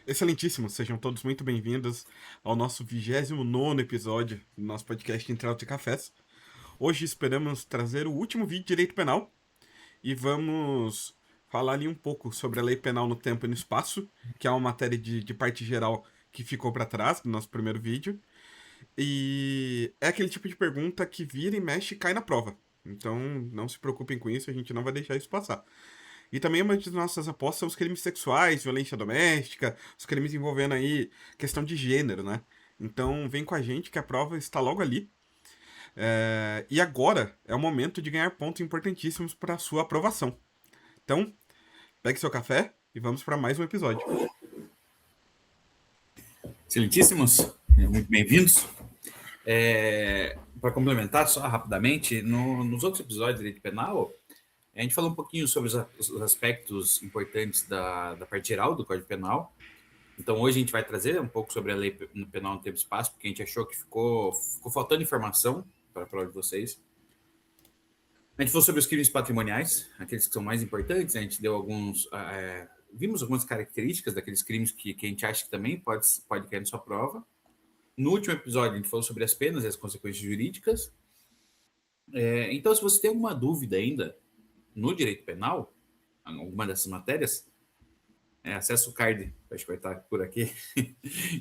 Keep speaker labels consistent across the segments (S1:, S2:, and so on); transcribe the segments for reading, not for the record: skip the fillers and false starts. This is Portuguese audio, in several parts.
S1: Excelentíssimo, sejam todos muito bem-vindos ao nosso 29º episódio do nosso podcast Entre Autos e Cafés. Hoje esperamos trazer o último vídeo de Direito Penal e vamos falar ali um pouco sobre a Lei Penal no Tempo e no Espaço, que é uma matéria de parte geral que ficou para trás do nosso primeiro vídeo. E é aquele tipo de pergunta que vira e mexe e cai na prova. Então não se preocupem com isso, a gente não vai deixar isso passar. E também uma das nossas apostas são os crimes sexuais, violência doméstica, os crimes envolvendo aí questão de gênero, né? Então vem com a gente que a prova está logo ali. E agora é o momento de ganhar pontos importantíssimos para a sua aprovação. Então, pegue seu café e vamos para mais um episódio.
S2: Excelentíssimos, muito bem-vindos. Para complementar só rapidamente, nos outros episódios de Direito Penal, a gente falou um pouquinho sobre os aspectos importantes da parte geral do Código Penal. Então, hoje a gente vai trazer um pouco sobre a Lei Penal no Tempo e Espaço, porque a gente achou que ficou faltando informação para a prova de vocês. A gente falou sobre os crimes patrimoniais, aqueles que são mais importantes, a gente deu vimos algumas características daqueles crimes que a gente acha que também pode cair na sua prova. No último episódio, a gente falou sobre as penas e as consequências jurídicas. Então, se você tem alguma dúvida ainda no direito penal, alguma dessas matérias, acessa o card, acho que vai estar por aqui,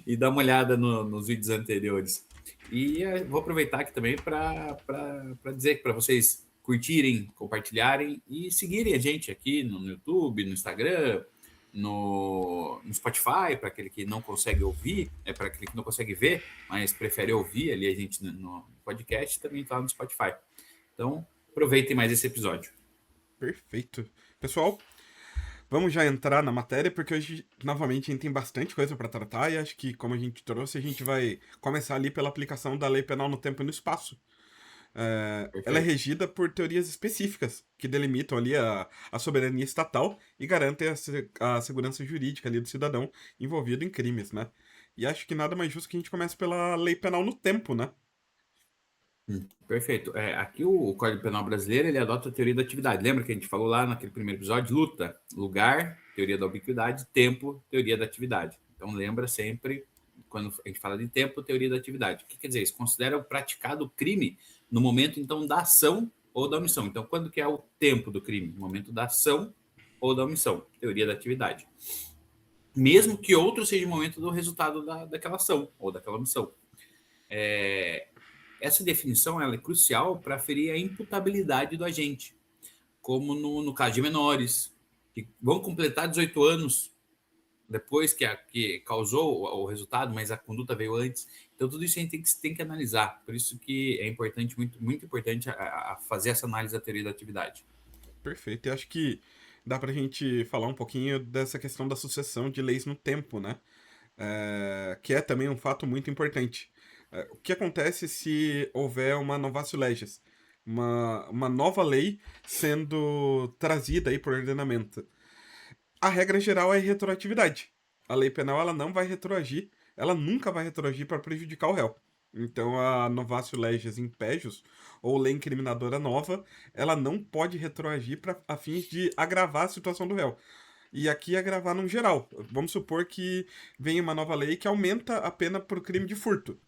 S2: e dá uma olhada nos vídeos anteriores. E vou aproveitar aqui também para dizer para vocês curtirem, compartilharem e seguirem a gente aqui no YouTube, no Instagram, no Spotify, para aquele que não consegue ouvir, para aquele que não consegue ver, mas prefere ouvir ali a gente no podcast, também está no Spotify. Então, aproveitem mais esse episódio.
S1: Perfeito. Pessoal, vamos já entrar na matéria, porque hoje, novamente, a gente tem bastante coisa para tratar e acho que, como a gente trouxe, a gente vai começar ali pela aplicação da Lei Penal no Tempo e no Espaço. Ela é
S2: Perfeito.
S1: regida por teorias específicas que delimitam ali a soberania estatal e garantem a segurança jurídica ali do cidadão envolvido em crimes, né? E acho que nada mais justo que a gente comece pela lei penal no tempo, né?
S2: Perfeito. Aqui o Código Penal brasileiro ele adota a teoria da atividade. Lembra que a gente falou lá naquele primeiro episódio? Luta, lugar, teoria da ubiquidade, tempo, teoria da atividade. Então lembra sempre, quando a gente fala de tempo, teoria da atividade. O que quer dizer isso? Considera o praticado o crime no momento, então, da ação ou da omissão. Então, quando que é o tempo do crime? No momento da ação ou da omissão. Teoria da atividade. Mesmo que outro seja o momento do resultado daquela ação ou daquela omissão. Essa definição ela é crucial para aferir a imputabilidade do agente, como no caso de menores, que vão completar 18 anos depois que causou o resultado, mas a conduta veio antes. Então, tudo isso a gente tem que analisar. Por isso que é importante, muito, muito importante, a fazer essa análise da teoria da atividade.
S1: Perfeito. E acho que dá pra gente falar um pouquinho dessa questão da sucessão de leis no tempo, né? Que é também um fato muito importante. O que acontece se houver uma novatio legis? Uma nova lei sendo trazida aí por ordenamento. A regra geral é retroatividade. A lei penal ela não vai retroagir, ela nunca vai retroagir para prejudicar o réu. Então a novatio legis impégios, ou lei incriminadora nova, ela não pode retroagir para a fins de agravar a situação do réu. E aqui agravar no geral. Vamos supor que vem uma nova lei que aumenta a pena por crime de furto.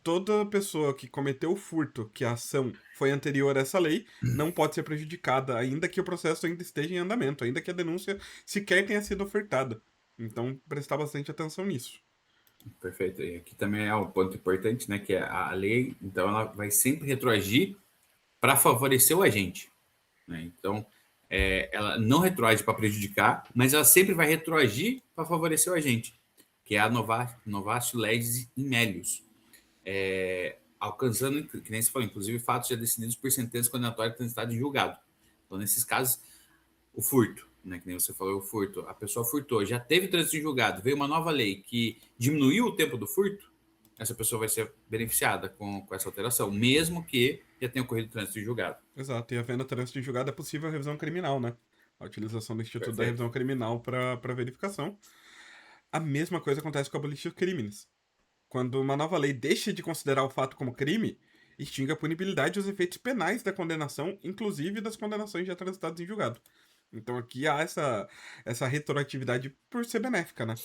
S1: Toda pessoa que cometeu o furto, que a ação foi anterior a essa lei, não pode ser prejudicada, ainda que o processo ainda esteja em andamento, ainda que a denúncia sequer tenha sido ofertada. Então, prestar bastante atenção nisso.
S2: Perfeito. E aqui também é um ponto importante, né, que é a lei, então ela vai sempre retroagir para favorecer o agente. Né? Então, ela não retroage para prejudicar, mas ela sempre vai retroagir para favorecer o agente, que é a novatio legis in melius, alcançando, que nem se falou, inclusive fatos já decididos por sentença condenatória transitada em julgado. Então, nesses casos, o furto, né, que nem você falou, o furto, a pessoa furtou, já teve trânsito em julgado, veio uma nova lei que diminuiu o tempo do furto, essa pessoa vai ser beneficiada com essa alteração, mesmo que já tenha ocorrido trânsito em julgado.
S1: Exato, e havendo trânsito de julgado é possível a revisão criminal, né? A utilização do Instituto da
S2: Perfeito.
S1: Revisão Criminal para verificação. A mesma coisa acontece com a abolition crimes. Quando uma nova lei deixa de considerar o fato como crime, extingue a punibilidade e os efeitos penais da condenação, inclusive das condenações já transitadas em julgado. Então aqui há essa retroatividade por ser benéfica, né?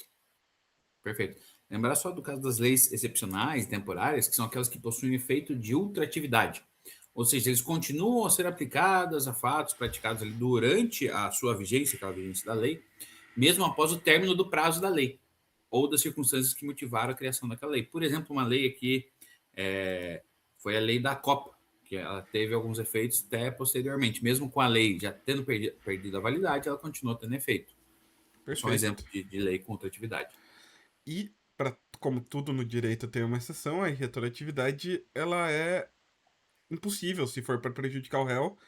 S2: Perfeito. Lembrar só do caso das leis excepcionais e temporárias, que são aquelas que possuem efeito de ultratividade. Ou seja, eles continuam a ser aplicadas a fatos praticados ali durante a sua vigência, aquela vigência da lei, mesmo após o término do prazo da lei, ou das circunstâncias que motivaram a criação daquela lei. Por exemplo, uma lei aqui foi a lei da Copa, que ela teve alguns efeitos até posteriormente. Mesmo com a lei já tendo perdido a validade, ela continuou tendo efeito. Só um
S1: Perfeito.
S2: exemplo de lei com ultratividade.
S1: E, como tudo no direito tem uma exceção, a irretroatividade ela é impossível se for para prejudicar o réu,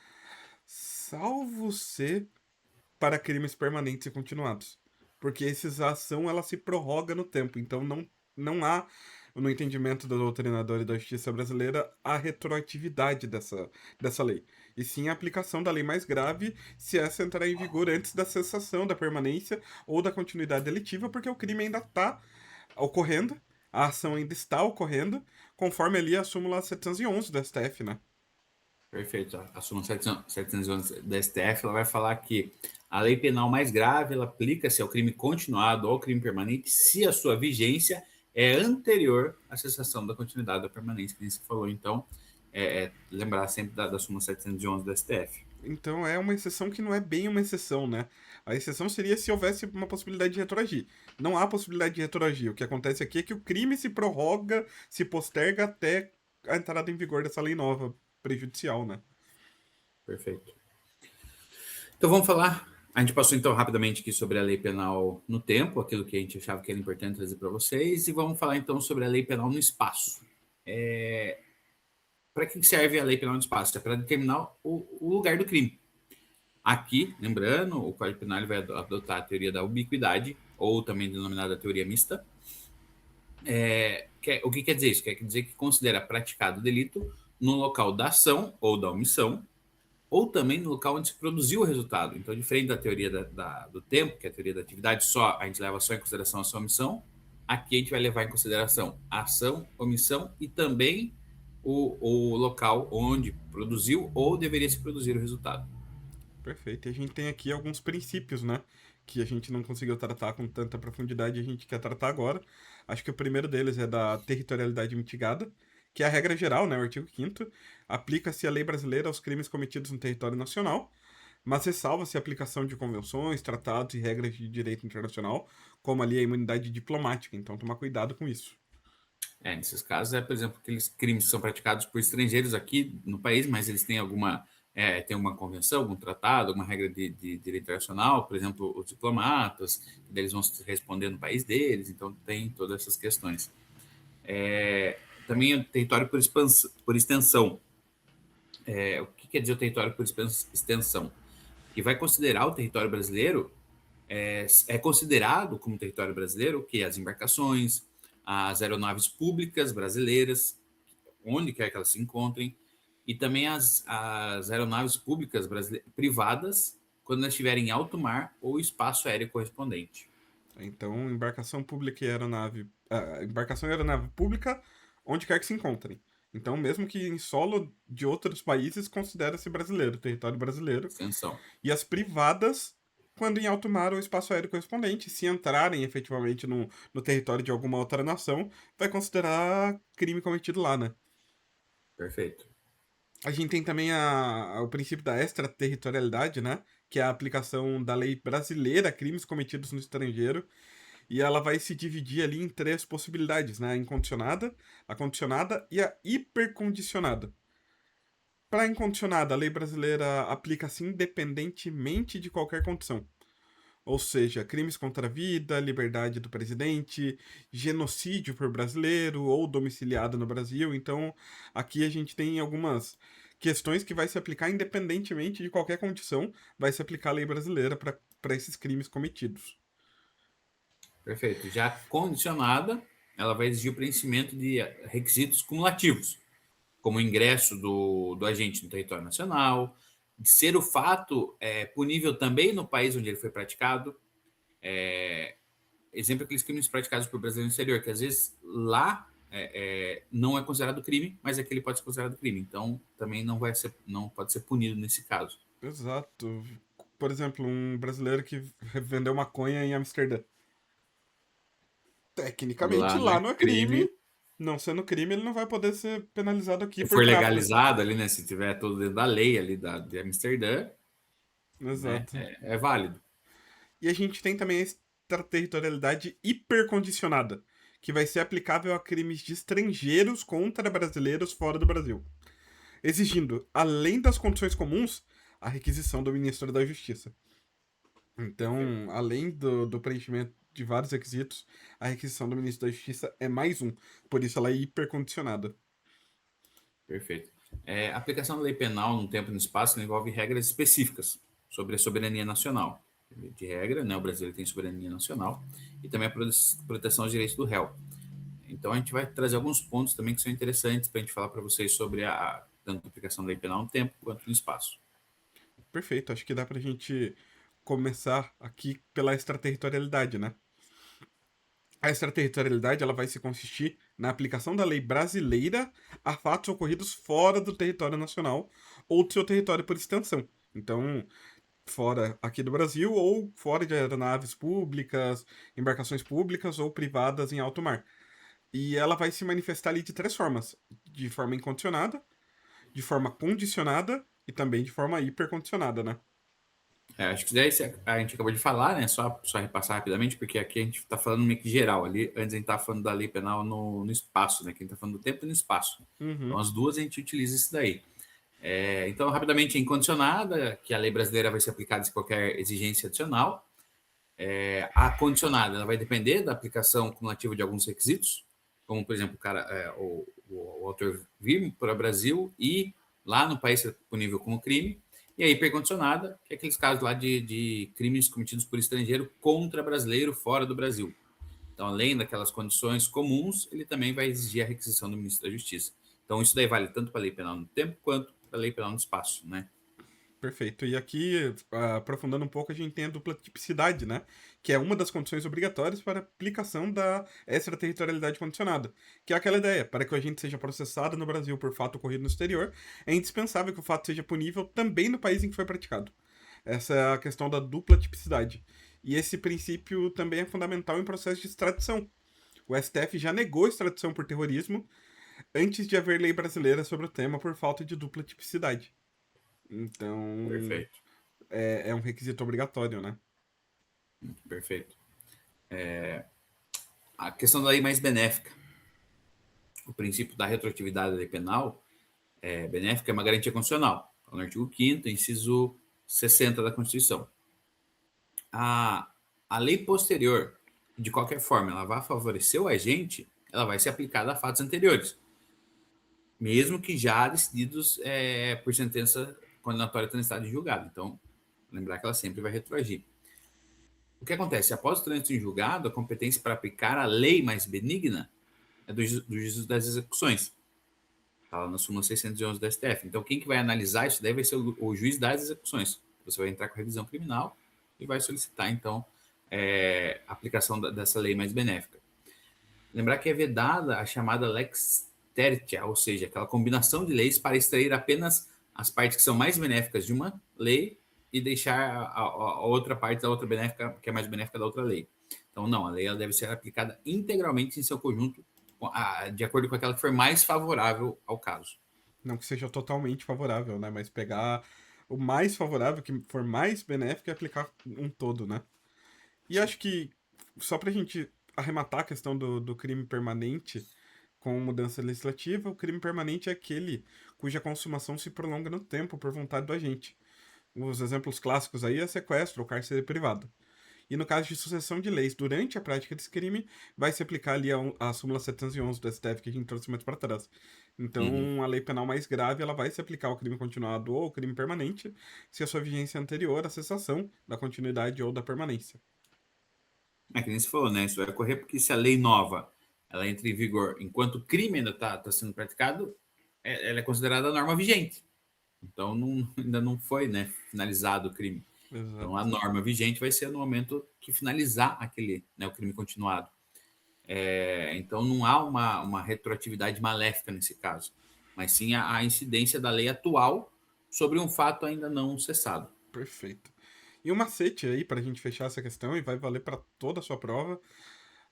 S1: salvo se para crimes permanentes e continuados. Porque essa ação ela se prorroga no tempo, então não há, no entendimento do doutrinador e da justiça brasileira, a retroatividade dessa lei. E sim a aplicação da lei mais grave se essa entrar em vigor antes da cessação da permanência ou da continuidade delitiva, porque o crime ainda está ocorrendo, a ação ainda está ocorrendo, conforme ali a súmula 711 do STF, né?
S2: Perfeito. A súmula 711 da STF ela vai falar que a lei penal mais grave ela aplica-se ao crime continuado ou ao crime permanente se a sua vigência é anterior à cessação da continuidade da permanência, que você falou. Então, lembrar sempre da súmula 711 da STF.
S1: Então é uma exceção que não é bem uma exceção, né? A exceção seria se houvesse uma possibilidade de retroagir. Não há possibilidade de retroagir. O que acontece aqui é que o crime se prorroga, se posterga até a entrada em vigor dessa lei nova prejudicial, né?
S2: Perfeito. Então vamos falar. A gente passou então rapidamente aqui sobre a lei penal no tempo, aquilo que a gente achava que era importante trazer para vocês, e vamos falar então sobre a lei penal no espaço. Para que serve a lei penal no espaço? É para determinar o lugar do crime. Aqui, lembrando, o Código Penal vai adotar a teoria da ubiquidade, ou também denominada teoria mista. O que quer dizer isso? Quer dizer que considera praticado o delito no local da ação ou da omissão, ou também no local onde se produziu o resultado. Então, diferente da teoria do tempo, que é a teoria da atividade, a gente leva só em consideração a sua omissão, aqui a gente vai levar em consideração a ação, omissão e também o local onde produziu ou deveria se produzir o resultado.
S1: Perfeito. E a gente tem aqui alguns princípios, né? Que a gente não conseguiu tratar com tanta profundidade e a gente quer tratar agora. Acho que o primeiro deles é da territorialidade mitigada, que é a regra geral, né? O artigo 5º. Aplica-se a lei brasileira aos crimes cometidos no território nacional, mas ressalva-se a aplicação de convenções, tratados e regras de direito internacional, como ali a imunidade diplomática. Então, tomar cuidado com isso.
S2: Nesses casos, por exemplo, aqueles crimes que são praticados por estrangeiros aqui no país, mas eles têm tem uma convenção, algum tratado, alguma regra de direito internacional, por exemplo, os diplomatas, eles vão responder no país deles, então tem todas essas questões. Também o território por extensão. O que quer dizer o território por extensão? Que vai considerar o território brasileiro, é considerado como território brasileiro que as embarcações, as aeronaves públicas brasileiras, onde quer que elas se encontrem, e também as aeronaves públicas privadas, quando elas estiverem em alto mar ou espaço aéreo correspondente.
S1: Então, embarcação e aeronave pública, onde quer que se encontrem. Então, mesmo que em solo de outros países, considera-se brasileiro, território brasileiro.
S2: Extensão.
S1: E as privadas, quando em alto mar ou espaço aéreo correspondente, se entrarem efetivamente no território de alguma outra nação, vai considerar crime cometido lá, né?
S2: Perfeito.
S1: A gente tem também o princípio da extraterritorialidade, né? Que é a aplicação da lei brasileira a crimes cometidos no estrangeiro. E ela vai se dividir ali em três possibilidades, né? A incondicionada, a condicionada e a hipercondicionada. Para a incondicionada, a lei brasileira aplica-se independentemente de qualquer condição. Ou seja, crimes contra a vida, liberdade do presidente, genocídio por brasileiro ou domiciliado no Brasil. Então, aqui a gente tem algumas questões que vai se aplicar independentemente de qualquer condição, vai se aplicar a lei brasileira para esses crimes cometidos.
S2: Perfeito. Já condicionada, ela vai exigir o preenchimento de requisitos cumulativos, como o ingresso do agente no território nacional, de ser o fato punível também no país onde ele foi praticado. Exemplo, aqueles crimes praticados por brasileiros no exterior, que às vezes lá não é considerado crime, mas aquele pode ser considerado crime. Então, também não pode ser punido nesse caso.
S1: Exato. Por exemplo, um brasileiro que vendeu maconha em Amsterdã. Tecnicamente,
S2: Lá não
S1: lá
S2: é
S1: não é
S2: crime.
S1: crime. Não sendo crime, ele não vai poder ser penalizado aqui
S2: Se
S1: por
S2: for
S1: tráfico.
S2: legalizado ali, né? Se tiver tudo dentro da lei ali de Amsterdã, né?
S1: Exato.
S2: É válido.
S1: E a gente tem também a extraterritorialidade hipercondicionada, que vai ser aplicável a crimes de estrangeiros contra brasileiros fora do Brasil, exigindo, além das condições comuns, a requisição do Ministro da Justiça.
S2: Perfeito.
S1: Então, além do preenchimento de vários requisitos, a requisição do Ministro da Justiça é mais um. Por isso ela é hipercondicionada.
S2: Perfeito. A aplicação da lei penal no tempo e no espaço envolve regras específicas sobre a soberania nacional. De regra, né, o Brasil tem soberania nacional e também a proteção aos direitos do réu. Então a gente vai trazer alguns pontos também que são interessantes para a gente falar para vocês sobre tanto a aplicação da lei penal no tempo quanto no espaço.
S1: Perfeito, acho que dá pra gente começar aqui pela extraterritorialidade, né? A extraterritorialidade ela vai se consistir na aplicação da lei brasileira a fatos ocorridos fora do território nacional ou do seu território por extensão. Então, fora aqui do Brasil ou fora de aeronaves públicas, embarcações públicas ou privadas em alto mar. E ela vai se manifestar ali de três formas: de forma incondicionada, de forma condicionada e também de forma hipercondicionada, né?
S2: Acho que daí a gente acabou de falar, né? Só repassar rapidamente, porque aqui a gente está falando meio que geral. Ali, antes a gente estava falando da lei penal no espaço, né? Que a gente está falando do tempo e no espaço. Então,
S1: Uhum,
S2: as duas a gente utiliza isso daí. Então, rapidamente, a incondicionada, que a lei brasileira vai ser aplicada sem qualquer exigência adicional. A condicionada, ela vai depender da aplicação cumulativa de alguns requisitos, como, por exemplo, o autor vir para o Brasil e lá no país ser punível como crime. E a hipercondicionada, que é aqueles casos lá de crimes cometidos por estrangeiro contra brasileiro fora do Brasil. Então, além daquelas condições comuns, ele também vai exigir a requisição do ministro da Justiça. Então, isso daí vale tanto para a lei penal no tempo quanto para a lei penal no espaço, né?
S1: perfeito. E aqui, aprofundando um pouco, a gente tem a dupla tipicidade, né? Que é uma das condições obrigatórias para a aplicação da extraterritorialidade condicionada. Que é aquela ideia: para que o agente seja processado no Brasil por fato ocorrido no exterior, é indispensável que o fato seja punível também no país em que foi praticado. Essa é a questão da dupla tipicidade. E esse princípio também é fundamental em processo de extradição. O STF já negou extradição por terrorismo antes de haver lei brasileira sobre o tema por falta de dupla tipicidade. Então,
S2: Perfeito,
S1: é um requisito obrigatório, né?
S2: perfeito. A questão da lei mais benéfica. O princípio da retroatividade da lei penal benéfica é uma garantia constitucional. No artigo 5º, inciso 60 da Constituição. A, a lei posterior, de qualquer forma, ela vai favorecer o agente, ela vai ser aplicada a fatos anteriores, mesmo que já decididos por sentença condenatória transitada em julgado. Então, lembrar que ela sempre vai retroagir. O que acontece? Após o trânsito em julgado, a competência para aplicar a lei mais benigna é do juízo das execuções. Está lá na súmula 611 da STF. Então, quem que vai analisar isso daí vai ser o juiz das execuções. Você vai entrar com a revisão criminal e vai solicitar, então, a aplicação dessa lei mais benéfica. Lembrar que é vedada a chamada lex tertia, ou seja, aquela combinação de leis para extrair apenas as partes que são mais benéficas de uma lei e deixar a outra parte da outra benéfica, que é mais benéfica da outra lei. Então, não, a lei ela deve ser aplicada integralmente em seu conjunto, de acordo com aquela que for mais favorável ao caso.
S1: Não que seja totalmente favorável, né? Mas pegar o mais favorável, que for mais benéfico, e aplicar um todo, né? E
S2: Sim.
S1: acho que, só pra gente arrematar a questão do crime permanente com mudança legislativa, o crime permanente é aquele cuja consumação se prolonga no tempo por vontade do agente. Os exemplos clássicos aí é sequestro ou cárcere privado. E no caso de sucessão de leis durante a prática desse crime, vai se aplicar ali a súmula 711 do STF que a gente trouxe mais para trás.
S2: Uhum.
S1: Então, a lei penal mais grave, ela vai se aplicar ao crime continuado ou ao crime permanente, se a sua vigência é anterior à cessação da continuidade ou da permanência.
S2: É que nem se falou, né? Isso vai ocorrer porque se a lei nova ela entra em vigor enquanto o crime ainda está sendo praticado, ela é considerada a norma vigente. Então, ainda não foi, né, finalizado o crime. Então, a
S1: Exato.
S2: norma vigente vai ser no momento que finalizar o crime continuado. Então, não há uma retroatividade maléfica nesse caso, mas sim a incidência da lei atual sobre um fato ainda não cessado.
S1: Perfeito. E um macete aí pra gente fechar essa questão e vai valer para toda a sua prova.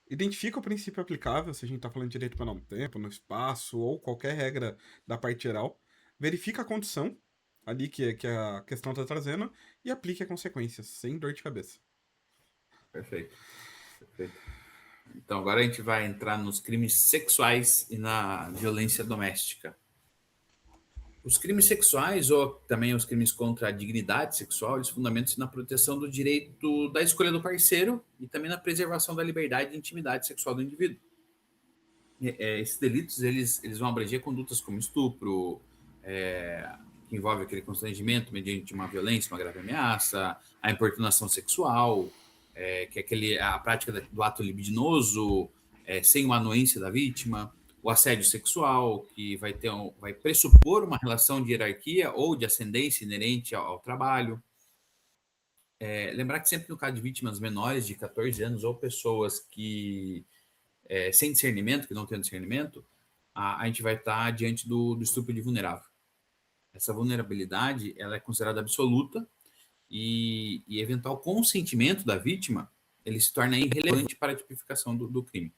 S1: Identifica o princípio aplicável, se a gente está falando de direito penal no tempo, no espaço ou qualquer regra da parte geral. Verifica a condição ali que a questão está trazendo e aplique a consequências, sem dor de cabeça.
S2: Perfeito, perfeito. Então, agora a gente vai entrar nos crimes sexuais e na violência doméstica. Os crimes sexuais, ou também os crimes contra a dignidade sexual, eles fundamentam-se na proteção do direito da escolha do parceiro e também na preservação da liberdade e intimidade sexual do indivíduo. Esses delitos, eles vão abranger condutas como estupro, que envolve aquele constrangimento mediante uma violência, uma grave ameaça, a importunação sexual, que é a prática do ato libidinoso, sem uma anuência da vítima, o assédio sexual, que vai pressupor uma relação de hierarquia ou de ascendência inerente ao trabalho. Lembrar que sempre no caso de vítimas menores de 14 anos ou pessoas que sem discernimento, que não tem discernimento, a gente vai estar diante do estupro de vulnerável. Essa vulnerabilidade ela é considerada absoluta e eventual consentimento da vítima ele se torna irrelevante para a tipificação do crime.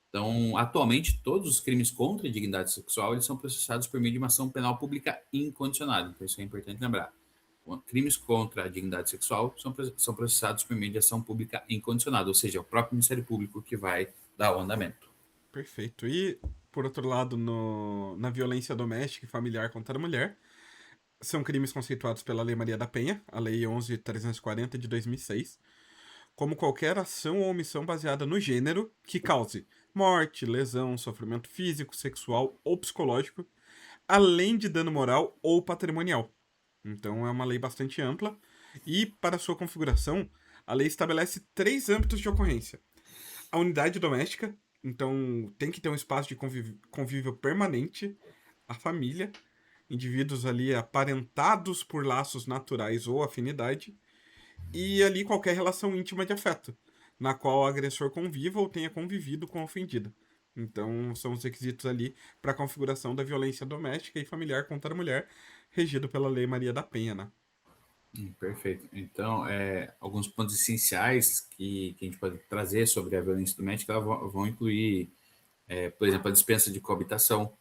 S2: Então, atualmente, todos os crimes contra a dignidade sexual eles são processados por meio de uma ação penal pública incondicionada. Então, isso é importante lembrar. Crimes contra a dignidade sexual são processados por meio de ação pública incondicionada, ou seja, é o próprio Ministério Público que vai dar o andamento.
S1: Perfeito. E, por outro lado, na violência doméstica e familiar contra a mulher, são crimes conceituados pela Lei Maria da Penha, a Lei 11.340 de 2006, como qualquer ação ou omissão baseada no gênero que cause morte, lesão, sofrimento físico, sexual ou psicológico, além de dano moral ou patrimonial. Então é uma lei bastante ampla e, para sua configuração, a lei estabelece 3 âmbitos de ocorrência. A unidade doméstica, então tem que ter um espaço de convívio permanente, a família, indivíduos ali aparentados por laços naturais ou afinidade, e ali qualquer relação íntima de afeto, na qual o agressor conviva ou tenha convivido com a ofendida. Então, são os requisitos ali para a configuração da violência doméstica e familiar contra a mulher, regido pela Lei Maria da Penha, né?
S2: Perfeito. Então, alguns pontos essenciais que a gente pode trazer sobre a violência doméstica vão incluir, por exemplo, a dispensa de coabitação.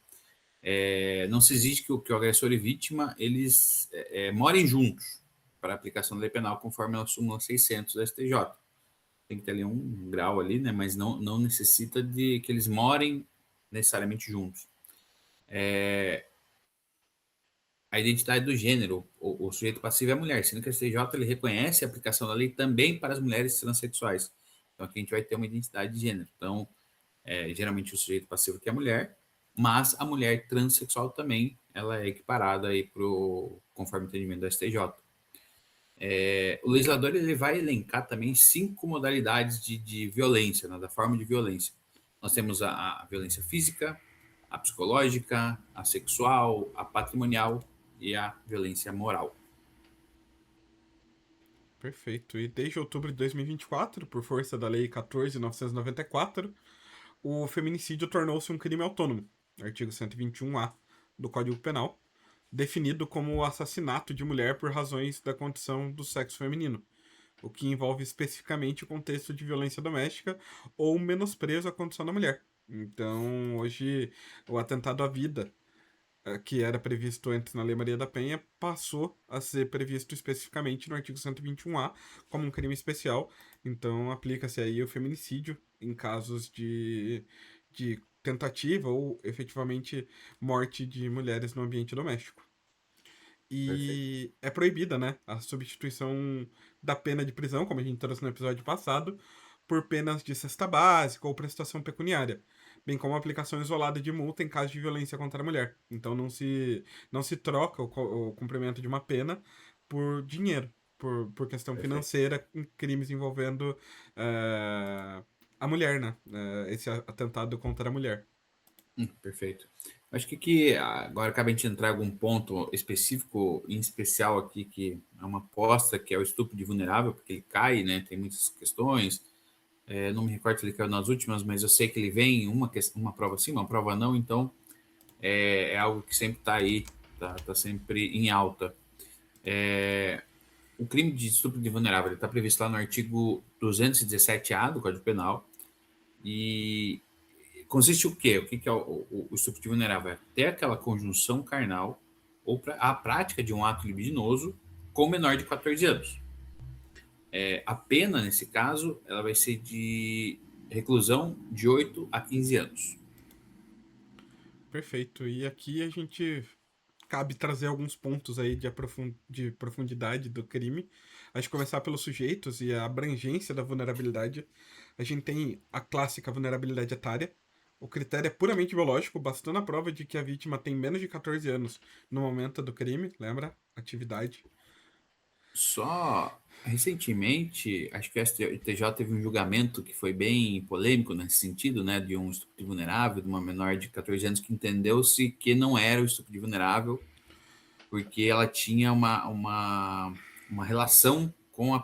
S2: Não se exige que o agressor e vítima eles morem juntos para a aplicação da lei penal conforme a súmula 600 da STJ. Tem que ter ali um grau ali, né? Mas não necessita de que eles morem necessariamente juntos. A identidade do gênero, o sujeito passivo é a mulher, sendo que a STJ ele reconhece a aplicação da lei também para as mulheres transexuais. Então aqui a gente vai ter uma identidade de gênero. Então, geralmente o sujeito passivo que é a mulher, mas a mulher transexual também ela é equiparada aí conforme o entendimento da STJ. O legislador ele vai elencar também 5 modalidades de violência, né, da forma de violência. Nós temos a violência física, a psicológica, a sexual, a patrimonial e a violência moral.
S1: Perfeito. E desde outubro de 2024, por força da Lei 14.994, o feminicídio tornou-se um crime autônomo, artigo 121-A do Código Penal, definido como o assassinato de mulher por razões da condição do sexo feminino, o que envolve especificamente o contexto de violência doméstica ou menosprezo à condição da mulher. Então, hoje, o atentado à vida, que era previsto antes na Lei Maria da Penha, passou a ser previsto especificamente no artigo 121-A como um crime especial. Então, aplica-se aí o feminicídio em casos de tentativa ou efetivamente morte de mulheres no ambiente doméstico.
S2: Perfeito.
S1: E é proibida, né, a substituição da pena de prisão, como a gente trouxe no episódio passado, por penas de cesta básica ou prestação pecuniária, bem como a aplicação isolada de multa em caso de violência contra a mulher. Então não se troca o cumprimento de uma pena por dinheiro, por questão
S2: Perfeito.
S1: financeira em crimes envolvendo a mulher, né? Esse atentado contra a mulher.
S2: Perfeito. Acho que agora cabe a gente entrar em algum ponto específico, em especial aqui, que é uma aposta, que é o estupro de vulnerável, porque ele cai, né? Tem muitas questões. Não me recordo se ele caiu nas últimas, mas eu sei que ele vem em uma prova sim, uma prova não, então é algo que sempre está aí, tá sempre em alta. O crime de estupro de vulnerável está previsto lá no artigo 217-A do Código Penal. E consiste o quê? O que é o estupro de vulnerável? É ter aquela conjunção carnal ou a prática de um ato libidinoso com menor de 14 anos. A pena, nesse caso, ela vai ser de reclusão de 8 a 15 anos.
S1: Perfeito. E aqui a gente cabe trazer alguns pontos aí de profundidade do crime. A gente começar pelos sujeitos e a abrangência da vulnerabilidade. A gente tem a clássica vulnerabilidade etária. O critério é puramente biológico, bastando a prova de que a vítima tem menos de 14 anos no momento do crime, lembra? Atividade.
S2: Só recentemente, acho que o STJ teve um julgamento que foi bem polêmico nesse sentido, né, de um estupro de vulnerável, de uma menor de 14 anos, que entendeu-se que não era o estupro de vulnerável, porque ela tinha uma relação com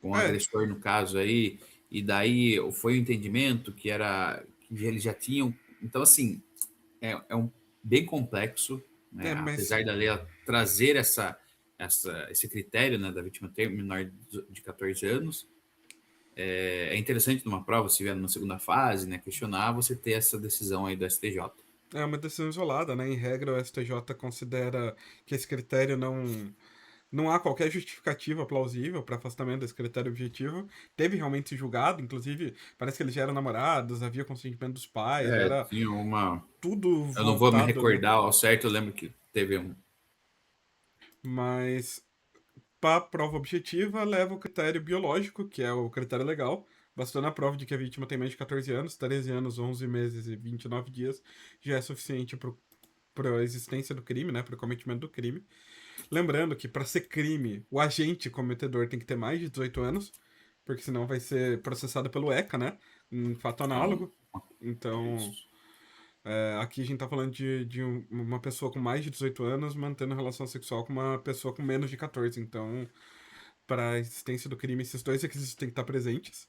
S2: o
S1: É,
S2: agressor, no caso aí, e daí foi o entendimento que era que eles já tinham. Então, assim, é um bem complexo, né?
S1: mas
S2: Apesar da lei trazer esse critério, né, da vítima ter menor de 14 anos, é interessante numa prova, se vier numa segunda fase, né, questionar, você ter essa decisão aí do STJ.
S1: é uma decisão isolada, né? Em regra, o STJ considera que esse critério não há qualquer justificativa plausível para afastamento desse critério objetivo. Teve realmente julgado, inclusive, parece que eles já eram namorados, havia consentimento dos pais, era
S2: Tinha uma.
S1: tudo
S2: Eu não vou me
S1: voltado, né?
S2: recordar ao certo, eu lembro que teve um.
S1: Mas para prova objetiva, leva o critério biológico, que é o critério legal, bastando a prova de que a vítima tem mais de 14 anos, 13 anos, 11 meses e 29 dias, já é suficiente para a existência do crime, né, para o cometimento do crime. Lembrando que para ser crime, o agente cometedor tem que ter mais de 18 anos, porque senão vai ser processado pelo ECA, né? Um fato
S2: É um
S1: análogo. Então,
S2: isso.
S1: aqui a gente tá falando de uma pessoa com mais de 18 anos mantendo relação sexual com uma pessoa com menos de 14. Então, para a existência do crime, esses dois requisitos têm que estar presentes.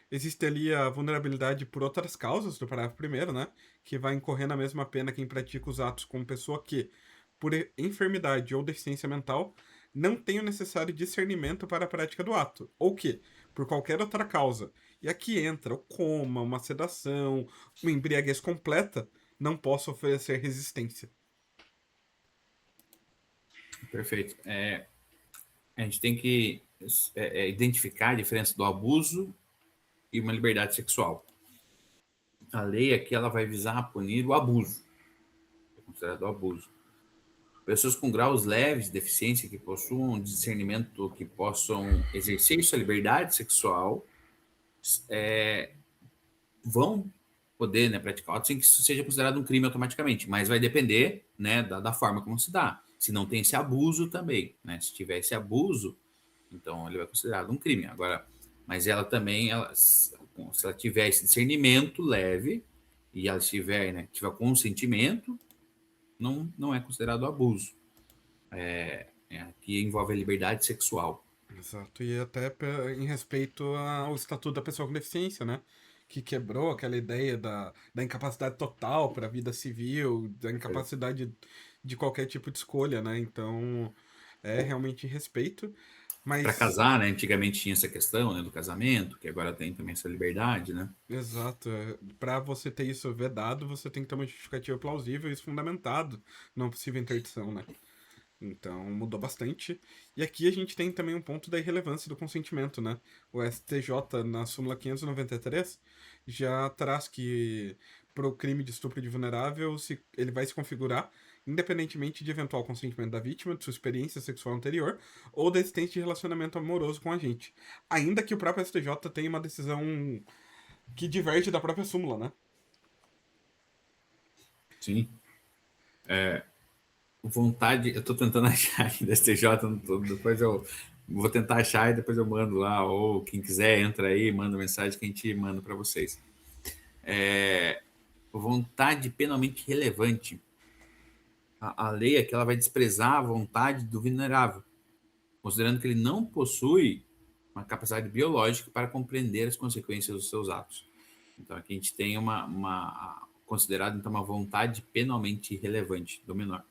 S1: Existe ali a vulnerabilidade por outras causas do parágrafo primeiro, né? Que vai incorrer na mesma pena quem pratica os atos com pessoa que, por enfermidade ou deficiência mental, não tem o necessário discernimento para a prática do ato. Ou que, por qualquer outra causa, e aqui entra o coma, uma sedação, uma embriaguez completa, não possa oferecer resistência.
S2: Perfeito. A gente tem que identificar a diferença do abuso e uma liberdade sexual. A lei aqui ela vai visar punir o abuso, é considerado abuso. Pessoas com graus leves de deficiência que possuam discernimento, que possam exercer sua liberdade sexual, vão poder, né, praticar o ato sem que isso seja considerado um crime automaticamente, mas vai depender, né, da forma como se dá. Se não tem esse abuso também, né? Se tiver esse abuso, então ele vai considerado um crime. Agora, mas ela também, se ela tiver esse discernimento leve e ela tiver, né, tiver consentimento, não é considerado abuso. Que envolve a liberdade sexual.
S1: Exato, e até em respeito ao Estatuto da Pessoa com Deficiência, né? Que quebrou aquela ideia da incapacidade total para a vida civil, da incapacidade de qualquer tipo de escolha, né? Então, é realmente respeito,
S2: Para
S1: mas,
S2: casar, né? Antigamente tinha essa questão, né, do casamento, que agora tem também essa liberdade, né?
S1: exato, para você ter isso vedado, você tem que ter uma justificativa plausível e isso fundamentado numa possível interdição, né? Então, mudou bastante. E aqui a gente tem também um ponto da irrelevância do consentimento, né? O STJ, na súmula 593, já traz que para o crime de estupro de vulnerável, ele vai se configurar independentemente de eventual consentimento da vítima, de sua experiência sexual anterior ou da existência de relacionamento amoroso com a gente. Ainda que o próprio STJ tenha uma decisão que diverge da própria súmula, né?
S2: Sim. Vontade, eu tô tentando achar aqui da STJ, depois eu vou tentar achar e depois eu mando lá, ou quem quiser entra aí, manda mensagem que a gente manda para vocês. Vontade penalmente relevante. A lei é que ela vai desprezar a vontade do vulnerável, considerando que ele não possui uma capacidade biológica para compreender as consequências dos seus atos. Então aqui a gente tem considerado então uma vontade penalmente relevante do menor.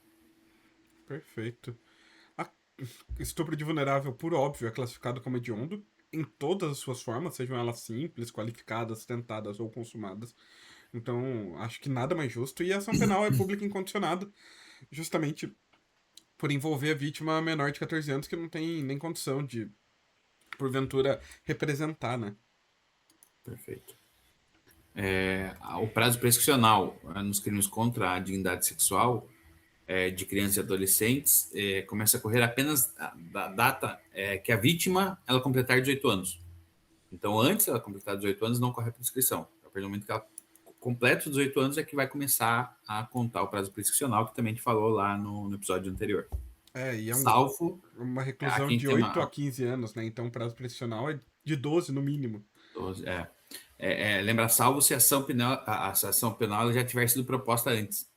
S1: Perfeito. A- Estupro de vulnerável, por óbvio, é classificado como hediondo. em todas as suas formas, sejam elas simples, qualificadas, tentadas ou consumadas. Então, acho que nada mais justo. E a ação penal é pública e incondicionada, justamente por envolver a vítima menor de 14 anos que não tem nem condição de, porventura, representar, né?
S2: Perfeito. O prazo prescricional nos crimes contra a dignidade sexual de crianças e adolescentes começa a correr apenas da data que a vítima ela completar 18 anos. Então, antes ela completar 18 anos, não corre a prescrição. A partir do momento que ela completa os 18 anos é que vai começar a contar o prazo prescricional, que também a gente falou lá no episódio anterior.
S1: E
S2: Salvo
S1: uma reclusão
S2: aqui a gente
S1: de
S2: tem
S1: 8 a 15 anos, né? Então o prazo prescricional é de 12 no mínimo.
S2: 12, lembra, salvo se a ação penal, a ação penal já tiver sido proposta antes.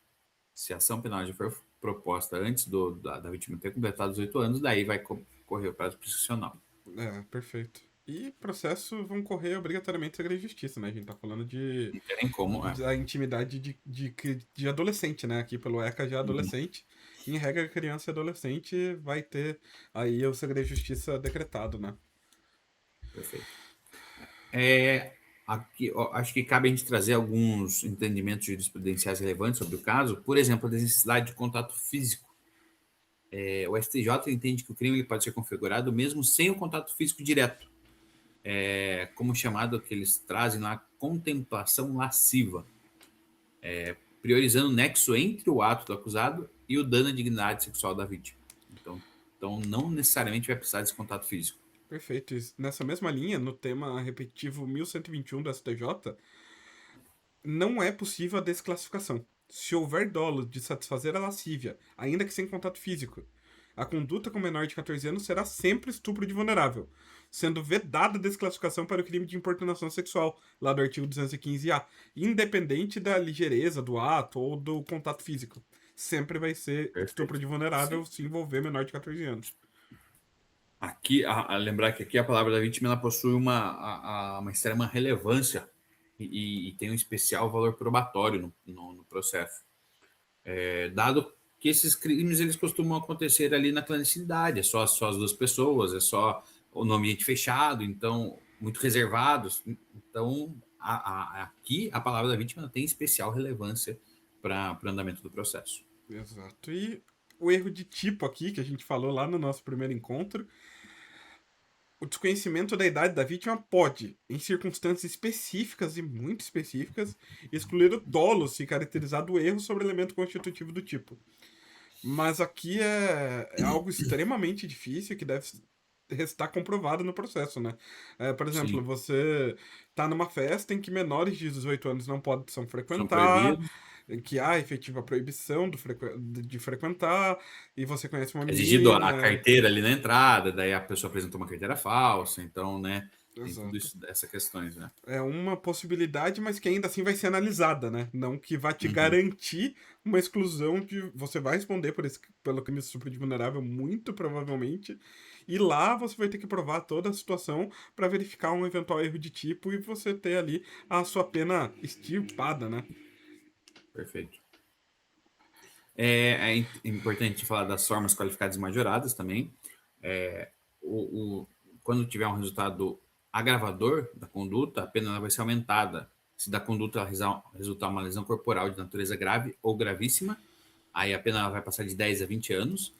S2: Se a ação penal já for proposta antes da vítima ter completado 18 anos, daí vai correr o prazo prescricional.
S1: Perfeito. E processos vão correr obrigatoriamente segredo de justiça, né? A gente tá falando de.
S2: Não tem nem como.
S1: Da intimidade de adolescente, né? Aqui pelo ECA já é adolescente. Em regra, criança e adolescente vai ter aí o segredo de justiça decretado, né?
S2: Perfeito. Aqui, acho que cabe a gente trazer alguns entendimentos jurisprudenciais relevantes sobre o caso. Por exemplo, a necessidade de contato físico. O STJ entende que o crime pode ser configurado mesmo sem o contato físico direto, como chamado que eles trazem na contemplação lasciva, priorizando o nexo entre o ato do acusado e o dano à dignidade sexual da vítima. Então não necessariamente vai precisar desse contato físico.
S1: Perfeito. E nessa mesma linha, no tema repetitivo 1121 do STJ, não é possível a desclassificação. Se houver dolo de satisfazer a lascívia, ainda que sem contato físico, a conduta com menor de 14 anos será sempre estupro de vulnerável, sendo vedada a desclassificação para o crime de importunação sexual, lá do artigo 215-A, independente da ligeireza do ato ou do contato físico. Sempre vai ser estupro de vulnerável se envolver menor de 14 anos.
S2: Aqui, lembrar que aqui a palavra da vítima ela possui uma extrema relevância e tem um especial valor probatório no processo. Dado que esses crimes eles costumam acontecer ali na clandestinidade, é só as duas pessoas, é só no ambiente fechado, então muito reservados. Então, aqui a palavra da vítima tem especial relevância para o andamento do processo.
S1: Exato. E o erro de tipo aqui, que a gente falou lá no nosso primeiro encontro, o desconhecimento da idade da vítima pode, em circunstâncias específicas e muito específicas, excluir o dolo se caracterizar do erro sobre o elemento constitutivo do tipo. Mas aqui é algo extremamente difícil que deve restar comprovado no processo, né? Por exemplo,
S2: Sim.
S1: você tá numa festa em que menores de 18 anos não podem
S2: São
S1: frequentar,
S2: proibidos.
S1: que há efetiva proibição de frequentar, e você conhece uma
S2: Exigido a
S1: menina.
S2: carteira ali na entrada, daí a pessoa apresentou uma carteira falsa, então, né, tem tudo
S1: Exato.
S2: isso, essas questões, né?
S1: É uma possibilidade, mas que ainda assim vai ser analisada, né? Não que vai te
S2: Uhum.
S1: garantir uma exclusão de. Você vai responder pelo crime de estupro de vulnerável, muito provavelmente. E lá você vai ter que provar toda a situação para verificar um eventual erro de tipo e você ter ali a sua pena extirpada, né?
S2: Perfeito. É importante falar das formas qualificadas e majoradas também. Quando tiver um resultado agravador da conduta, a pena vai ser aumentada. Se da conduta resultar uma lesão corporal de natureza grave ou gravíssima, aí a pena vai passar de 10 a 20 anos.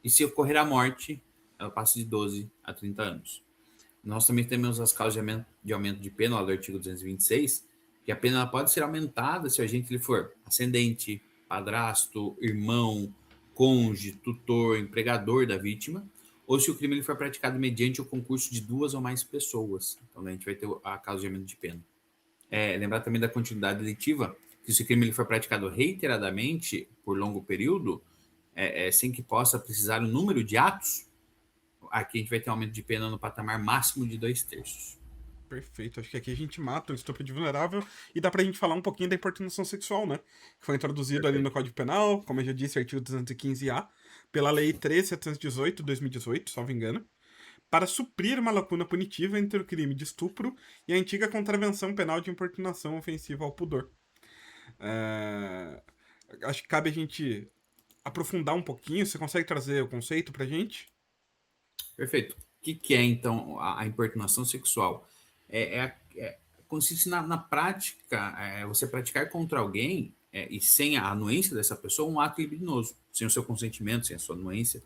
S2: E se ocorrer a morte, ela passa de 12 a 30 anos. Nós também temos as causas de aumento de pena, lá do artigo 226, que a pena pode ser aumentada se o agente ele for ascendente, padrasto, irmão, cônjuge, tutor, empregador da vítima, ou se o crime ele for praticado mediante o concurso de duas ou mais pessoas. Então, a gente vai ter a causa de aumento de pena. Lembrar também da continuidade delictiva, que se o crime ele for praticado reiteradamente por longo período, sem que possa precisar o número de atos, aqui a gente vai ter um aumento de pena no patamar máximo de 2/3.
S1: Perfeito. Acho que aqui a gente mata o estupro de vulnerável e dá pra gente falar um pouquinho da importunação sexual, né? Que foi introduzido ali no Código Penal, como eu já disse, artigo 215-A, pela Lei 13.718 de 2018, salvo engano, para suprir uma lacuna punitiva entre o crime de estupro e a antiga contravenção penal de importunação ofensiva ao pudor. Acho que cabe a gente aprofundar um pouquinho. Você consegue trazer o conceito pra gente?
S2: Perfeito. que é, então, a importunação sexual? Consiste na prática, você praticar contra alguém e sem a anuência dessa pessoa um ato libidinoso, sem o seu consentimento, sem a sua anuência,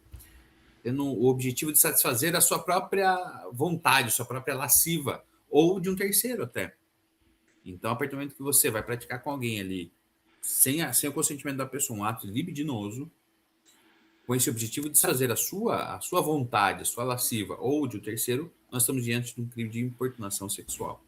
S2: tendo o objetivo de satisfazer a sua própria vontade, sua própria lasciva, ou de um terceiro até. Então, a partir do momento que você vai praticar com alguém ali, sem o consentimento da pessoa, um ato libidinoso, com esse objetivo de fazer a sua vontade, a sua lasciva ou de um terceiro, nós estamos diante de um crime de importunação sexual.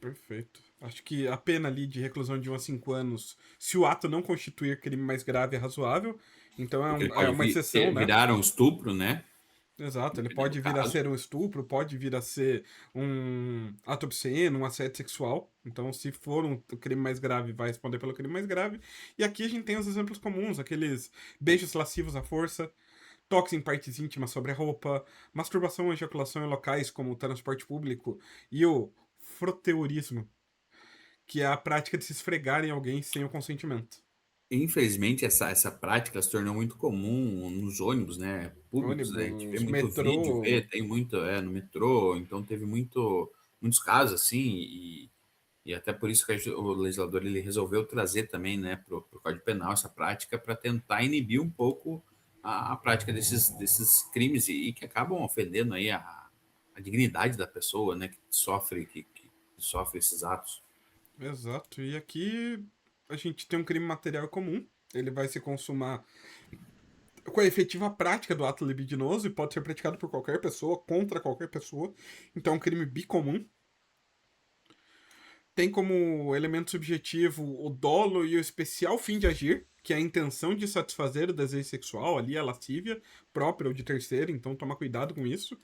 S1: Perfeito. Acho que a pena ali de reclusão de 1 a 5 anos, se o ato não constituir crime mais grave, é razoável. Então
S2: Porque ele
S1: é
S2: pode
S1: uma exceção, né?
S2: virar um estupro, né?
S1: Exato, ele
S2: Dependendo do
S1: pode vir a
S2: caso.
S1: ser um estupro, pode vir a ser um ato obsceno, um assédio sexual. Então, se for um crime mais grave, vai responder pelo crime mais grave. E aqui a gente tem os exemplos comuns, aqueles beijos lascivos à força, toques em partes íntimas sobre a roupa, masturbação ou ejaculação em locais como o transporte público e o froteurismo, que é a prática de se esfregar em alguém sem o consentimento.
S2: Infelizmente, essa prática se tornou muito comum nos ônibus, né, públicos, né? A gente vê
S1: Ônibus,
S2: muito vídeo,
S1: metrô.
S2: tem muito no metrô, então teve muitos casos assim, e até por isso que o legislador ele resolveu trazer também, né, para o Código Penal essa prática para tentar inibir um pouco a prática desses crimes e que acabam ofendendo aí a dignidade da pessoa, né, que sofre esses atos.
S1: Exato. E aqui a gente tem um crime material comum. Ele vai se consumar com a efetiva prática do ato libidinoso e pode ser praticado por qualquer pessoa, contra qualquer pessoa. Então é um crime bicomum. Tem como elemento subjetivo o dolo e o especial fim de agir, que é a intenção de satisfazer o desejo sexual, ali a lascívia, própria ou de terceiro, então toma cuidado com isso.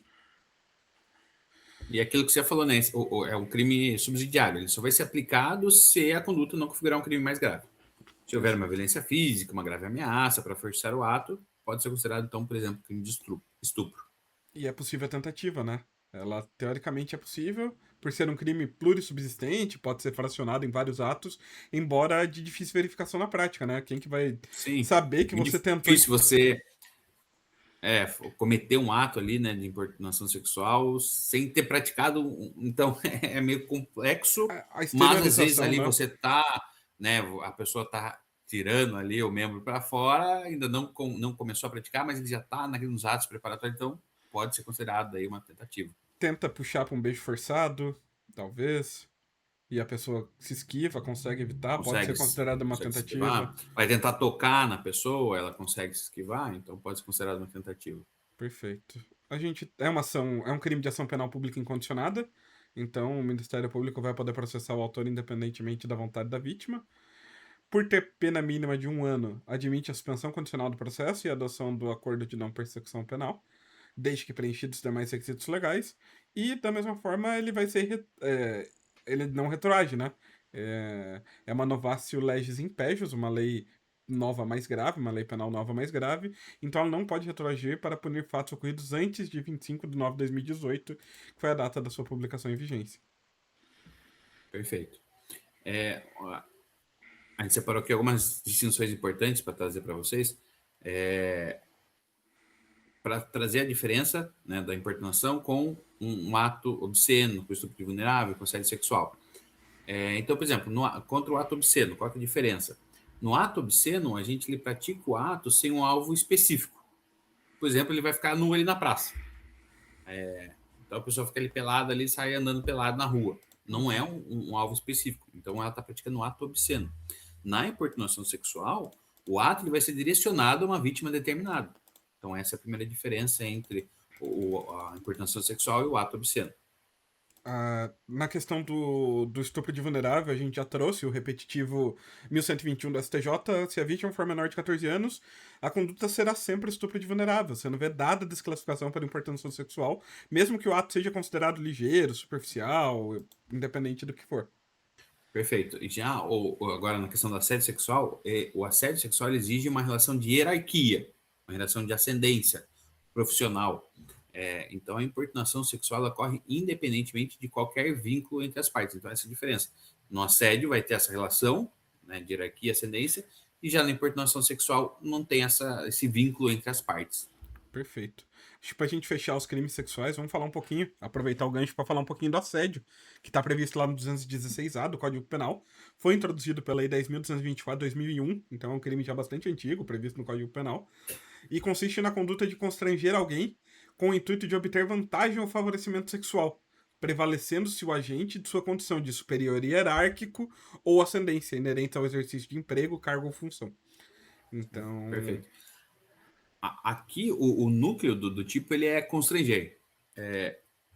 S2: E aquilo que você falou, né, é um crime subsidiário, ele só vai ser aplicado se a conduta não configurar um crime mais grave. Se houver uma violência física, uma grave ameaça para forçar o ato, pode ser considerado, então, por exemplo, crime de estupro.
S1: E é possível a tentativa, né? Ela teoricamente é possível, por ser um crime plurissubsistente, pode ser fracionado em vários atos, embora de difícil verificação na prática, né? Quem que vai
S2: Sim,
S1: saber
S2: é
S1: que
S2: muito
S1: você tentou.
S2: difícil você cometer um ato ali, né, de importunação sexual sem ter praticado. Então, é meio complexo,
S1: A
S2: mas às vezes
S1: exteriorização,
S2: ali
S1: né?
S2: você tá, né, a pessoa tá tirando ali o membro para fora, ainda não começou a praticar, mas ele já tá naqueles atos preparatórios, então pode ser considerado aí uma tentativa.
S1: Tenta puxar para um beijo forçado, talvez, e a pessoa se esquiva, consegue evitar, pode ser considerada uma
S2: Consegue se
S1: tentativa.
S2: esquivar, vai tentar tocar na pessoa, ela consegue se esquivar, então pode ser considerado uma tentativa.
S1: Perfeito. A gente é uma ação, é um crime de ação penal pública incondicionada, então o Ministério Público vai poder processar o autor independentemente da vontade da vítima. Por ter pena mínima de 1 ano, admite a suspensão condicional do processo e a adoção do acordo de não persecução penal, desde que preenchidos os demais requisitos legais. E, da mesma forma, ele vai ser. Ele não retroage, né? É uma novatio legis impégios, uma lei nova mais grave, uma lei penal nova mais grave. Então, ela não pode retroagir para punir fatos ocorridos antes de 25 de nove de 2018, que foi a data da sua publicação em vigência.
S2: Perfeito. A gente separou aqui algumas distinções importantes para trazer para vocês, para trazer a diferença, né, da importunação com um ato obsceno, com estupro de vulnerável, com assédio sexual. Então, por exemplo, contra o ato obsceno, qual é a diferença? No ato obsceno, a gente ele pratica o ato sem um alvo específico. Por exemplo, ele vai ficar nu ali na praça. Então a pessoa fica ali pelada ali, sai andando pelado na rua. Não é um alvo específico. Então ela está praticando um ato obsceno. Na importunação sexual, o ato ele vai ser direcionado a uma vítima determinada. Então essa é a primeira diferença entre a importunação sexual e o ato obsceno.
S1: Na questão do estupro de vulnerável, a gente já trouxe o repetitivo 1121 do STJ. Se a vítima for menor de 14 anos, a conduta será sempre estupro de vulnerável, sendo vedada a desclassificação para importunação sexual, mesmo que o ato seja considerado ligeiro, superficial, independente do que for.
S2: Perfeito. E já agora na questão do assédio sexual, o assédio sexual exige uma relação de hierarquia, uma relação de ascendência profissional. Então a importunação sexual ocorre independentemente de qualquer vínculo entre as partes. Então essa é a diferença. No assédio vai ter essa relação, né, de hierarquia e ascendência, e já na importunação sexual não tem esse vínculo entre as partes.
S1: Perfeito. Acho que pra gente fechar os crimes sexuais, vamos falar um pouquinho, aproveitar o gancho para falar um pouquinho do assédio, que está previsto lá no 216A do Código Penal. Foi introduzido pela Lei 10.224 de 2001, então é um crime já bastante antigo, previsto no Código Penal, e consiste na conduta de constranger alguém com o intuito de obter vantagem ou favorecimento sexual, prevalecendo-se o agente de sua condição de superior hierárquico ou ascendência inerente ao exercício de emprego, cargo ou função. Então,
S2: Perfeito. Aqui, o núcleo do tipo ele é constranger.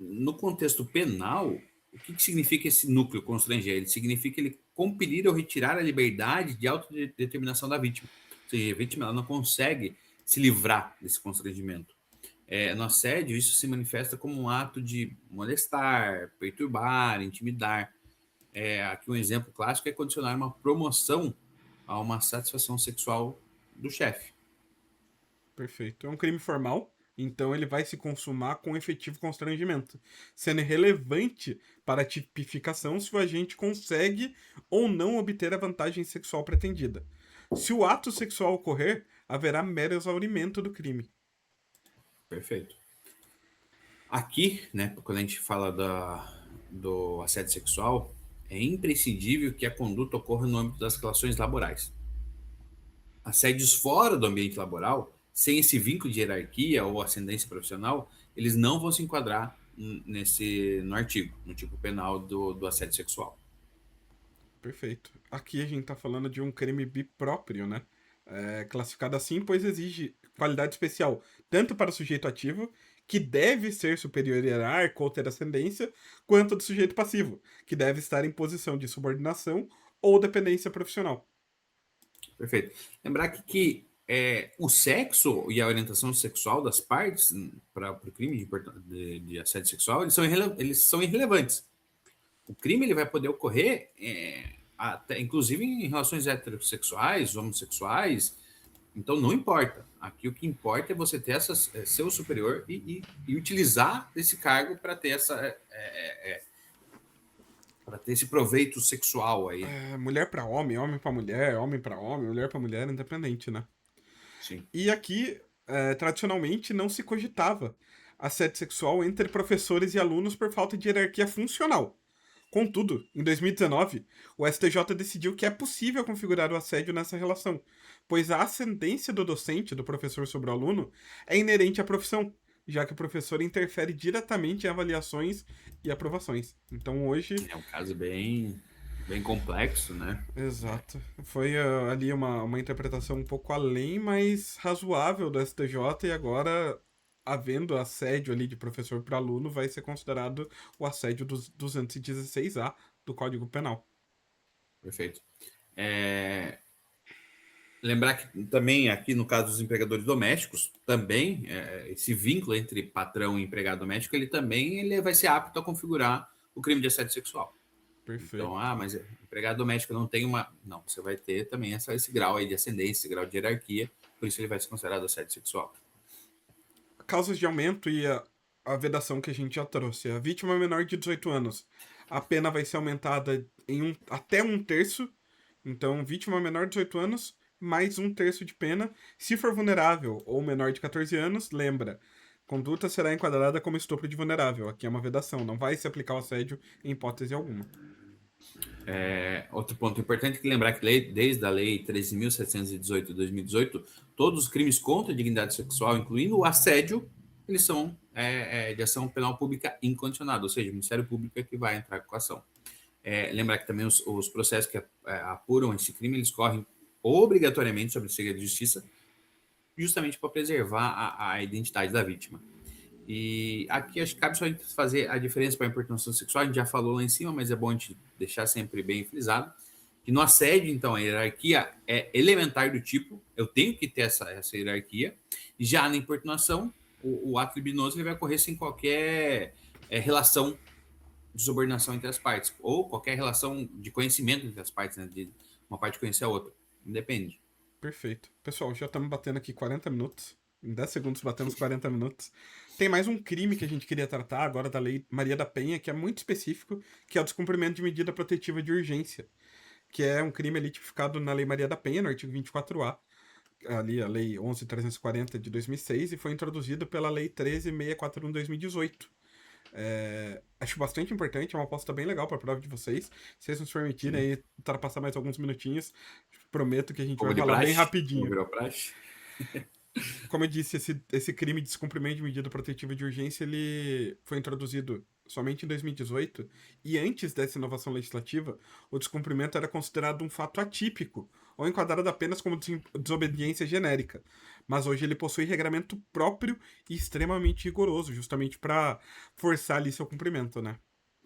S2: No contexto penal, o que significa esse núcleo constranger? Ele significa ele compelir ou retirar a liberdade de autodeterminação da vítima. Ou seja, a vítima ela não consegue se livrar desse constrangimento. No assédio, isso se manifesta como um ato de molestar, perturbar, intimidar. Aqui um exemplo clássico é condicionar uma promoção a uma satisfação sexual do chefe.
S1: perfeito. É um crime formal, então ele vai se consumar com efetivo constrangimento, sendo irrelevante para a tipificação se o agente consegue ou não obter a vantagem sexual pretendida. Se o ato sexual ocorrer, haverá mero exaurimento do crime.
S2: Perfeito. Aqui, né, quando a gente fala do assédio sexual, é imprescindível que a conduta ocorra no âmbito das relações laborais. Assédios fora do ambiente laboral, sem esse vínculo de hierarquia ou ascendência profissional, eles não vão se enquadrar no artigo, no tipo penal do assédio sexual.
S1: Perfeito. Aqui a gente está falando de um crime bipróprio, né? Classificado assim, pois exige qualidade especial, tanto para o sujeito ativo, que deve ser superior hierárquico ou ter ascendência, quanto do sujeito passivo, que deve estar em posição de subordinação ou dependência profissional.
S2: Perfeito. Lembrar que o sexo e a orientação sexual das partes para o crime de assédio sexual, eles são irrelevantes. O crime ele vai poder ocorrer até, inclusive em relações heterossexuais, homossexuais, então não importa. Aqui o que importa é você ter ser o superior e utilizar esse cargo para ter para ter esse proveito sexual aí.
S1: Mulher para homem, homem para mulher, homem para homem, mulher para mulher, independente, né?
S2: Sim.
S1: E aqui, tradicionalmente, não se cogitava assédio sexual entre professores e alunos por falta de hierarquia funcional. Contudo, em 2019, o STJ decidiu que é possível configurar o assédio nessa relação, pois a ascendência do docente, do professor sobre o aluno, é inerente à profissão, já que o professor interfere diretamente em avaliações e aprovações. Então hoje.
S2: É um caso bem complexo, né?
S1: Exato. Foi ali uma interpretação um pouco além, mas razoável do STJ, e agora, havendo assédio ali de professor para aluno, vai ser considerado o assédio dos 216A do Código Penal.
S2: Perfeito. Lembrar que também aqui no caso dos empregadores domésticos, também esse vínculo entre patrão e empregado doméstico, ele vai ser apto a configurar o crime de assédio sexual. Então,
S1: Perfeito.
S2: mas empregado doméstico não tem uma... Não, você vai ter também esse grau aí de ascendência, esse grau de hierarquia, por isso ele vai ser considerado assédio sexual.
S1: Causas de aumento e a vedação que a gente já trouxe. A vítima menor de 18 anos, a pena vai ser aumentada em até um terço. Então, vítima menor de 18 anos, mais um terço de pena. Se for vulnerável ou menor de 14 anos, lembra, conduta será enquadrada como estupro de vulnerável. Aqui é uma vedação, não vai se aplicar o assédio em hipótese alguma.
S2: Outro ponto importante é que lembrar que desde a Lei 13.718 de 2018, todos os crimes contra a dignidade sexual, incluindo o assédio, eles são de ação penal pública incondicionada, ou seja, o Ministério Público é que vai entrar com a ação. Lembrar que também os processos que apuram esse crime, eles correm obrigatoriamente sobre o segredo de justiça, justamente para preservar a identidade da vítima. E aqui acho que cabe só a gente fazer a diferença para a importunação sexual, a gente já falou lá em cima, mas é bom a gente deixar sempre bem frisado, que no assédio, então, a hierarquia é elementar do tipo, eu tenho que ter essa hierarquia, e já na importunação, o ato libidinoso ele vai ocorrer sem qualquer relação de subordinação entre as partes, ou qualquer relação de conhecimento entre as partes, né, de uma parte conhecer a outra, independe.
S1: Perfeito. Pessoal, já estamos batendo aqui 40 minutos. Em 10 segundos batemos 40 minutos. Tem mais um crime que a gente queria tratar agora da Lei Maria da Penha, que é muito específico, que é o descumprimento de medida protetiva de urgência, que é um crime ali tipificado na Lei Maria da Penha, no artigo 24A, ali a Lei 11.340 de 2006 e foi introduzido pela Lei 13.641 de 2018. Acho bastante importante, é uma aposta bem legal para a prova de vocês. Se vocês nos permitirem
S2: Sim.
S1: aí ultrapassar mais alguns minutinhos, prometo que a gente vai
S2: Como de
S1: falar bem
S2: praxe, como
S1: rapidinho.
S2: virou praxe.
S1: Como eu disse, esse crime de descumprimento de medida protetiva de urgência, ele foi introduzido somente em 2018, e antes dessa inovação legislativa, o descumprimento era considerado um fato atípico, ou enquadrado apenas como desobediência genérica. Mas hoje ele possui regramento próprio e extremamente rigoroso, justamente para forçar ali seu cumprimento, né?